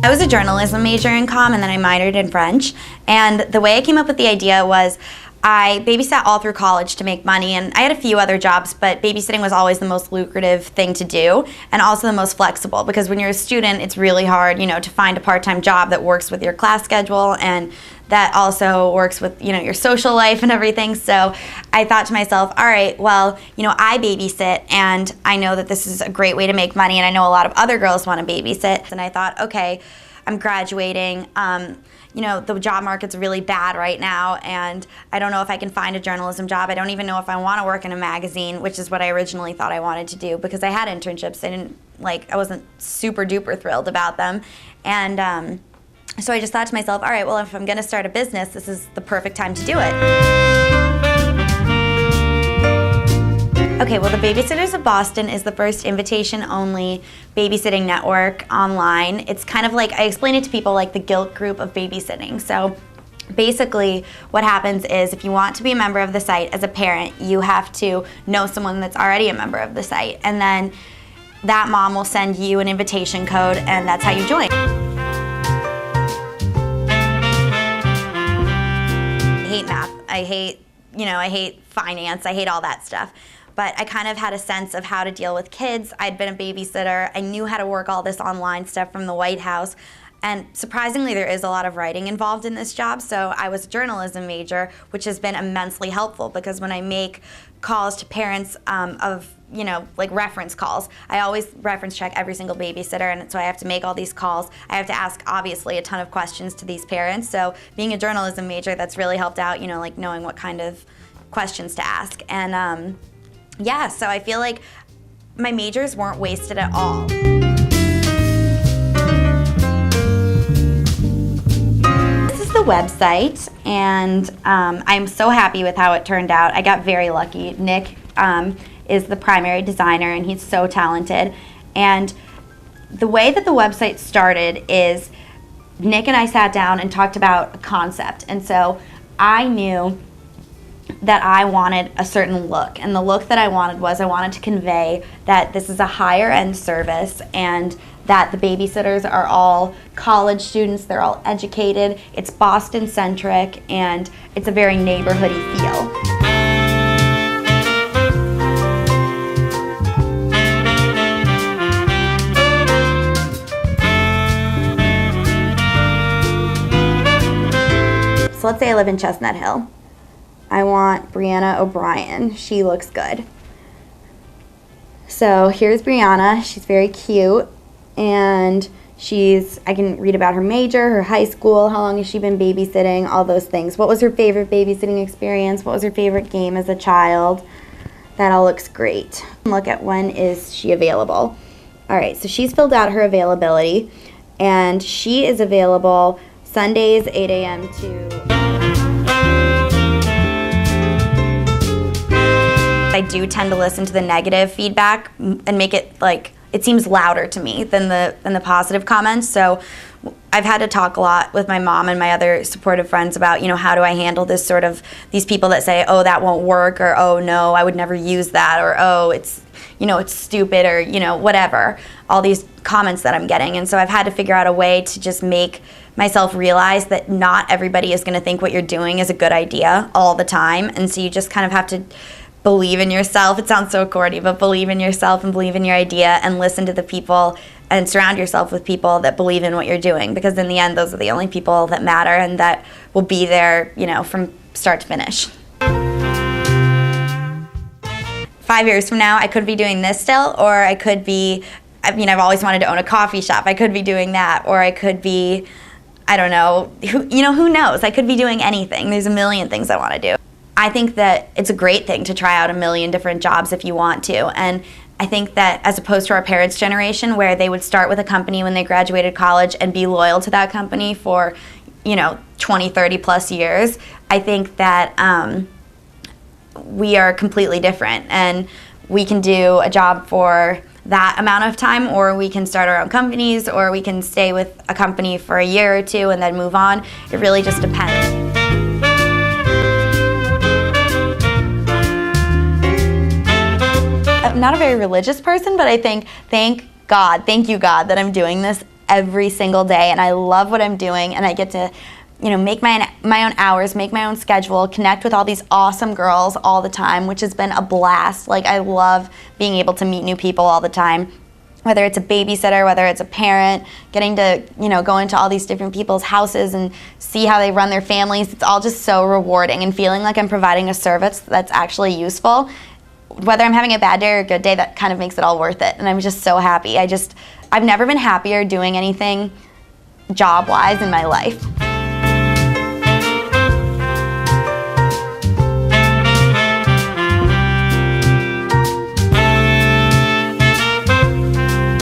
I was a journalism major in comm, and then I minored in French. And the way I came up with the idea was I babysat all through college to make money, and I had a few other jobs, but babysitting was always the most lucrative thing to do and also the most flexible, because when you're a student, it's really hard, to find a part-time job that works with your class schedule and that also works with, your social life and everything. So I thought to myself, all right, well, I babysit, and I know that this is a great way to make money, and I know a lot of other girls want to babysit. And I thought, okay, I'm graduating. The job market's really bad right now, and I don't know if I can find a journalism job. I don't even know if I want to work in a magazine, which is what I originally thought I wanted to do, because I had internships. I wasn't super duper thrilled about them. And so I just thought to myself, all right, well, if I'm going to start a business, this is the perfect time to do it. Okay, well, the Babysitters of Boston is the first invitation-only babysitting network online. It's kind of like, I explain it to people like the guilt group of babysitting. So basically what happens is, if you want to be a member of the site as a parent, you have to know someone that's already a member of the site. And then that mom will send you an invitation code, and that's how you join. I hate math. I hate finance. I hate all that stuff. But I kind of had a sense of how to deal with kids. I'd been a babysitter. I knew how to work all this online stuff from the White House. And surprisingly, there is a lot of writing involved in this job. So I was a journalism major, which has been immensely helpful, because when I make calls to parents like reference calls, I always reference check every single babysitter, and so I have to make all these calls. I have to ask, obviously, a ton of questions to these parents. So being a journalism major, that's really helped out, like knowing what kind of questions to ask. And yeah, so I feel like my majors weren't wasted at all. This is the website, and I'm so happy with how it turned out. I got very lucky. Nick is the primary designer, and he's so talented. And the way that the website started is Nick and I sat down and talked about a concept. And so I knew that I wanted a certain look, and the look that I wanted to convey that this is a higher end service, and that the babysitters are all college students, they're all educated, it's Boston centric, and it's a very neighborhoody feel. So let's say I live in Chestnut Hill. I want Brianna O'Brien. She looks good. So here's Brianna. She's very cute, and I can read about her major, her high school, how long has she been babysitting, all those things. What was her favorite babysitting experience? What was her favorite game as a child? That all looks great. Look at when is she available. All right, so she's filled out her availability, and she is available Sundays 8 a.m. to... I do tend to listen to the negative feedback and make it it seems louder to me than the positive comments. So I've had to talk a lot with my mom and my other supportive friends about, how do I handle these people that say, oh, that won't work, or oh no, I would never use that, or oh, it's stupid, or whatever, all these comments that I'm getting. And so I've had to figure out a way to just make myself realize that not everybody is going to think what you're doing is a good idea all the time. And so you just kind of have to believe in yourself. It sounds so corny, but believe in yourself and believe in your idea, and listen to the people and surround yourself with people that believe in what you're doing, because in the end, those are the only people that matter and that will be there, from start to finish. 5 years from now, I could be doing this still, or I could be, I've always wanted to own a coffee shop. I could be doing that, or I could be, I don't know, who knows? I could be doing anything. There's a million things I want to do. I think that it's a great thing to try out a million different jobs if you want to. And I think that as opposed to our parents' generation, where they would start with a company when they graduated college and be loyal to that company for, 20, 30 plus years, I think that we are completely different. And we can do a job for that amount of time, or we can start our own companies, or we can stay with a company for a year or two and then move on. It really just depends. I'm not a very religious person, but I think, thank you God, that I'm doing this every single day, and I love what I'm doing, and I get to, you know, make my own hours, make my own schedule, connect with all these awesome girls all the time, which has been a blast. Like, I love being able to meet new people all the time, whether it's a babysitter, whether it's a parent, getting to, you know, go into all these different people's houses and see how they run their families. It's all just so rewarding, and feeling like I'm providing a service that's actually useful. Whether I'm having a bad day or a good day, that kind of makes it all worth it, and I'm just so happy. I've never been happier doing anything job-wise in my life.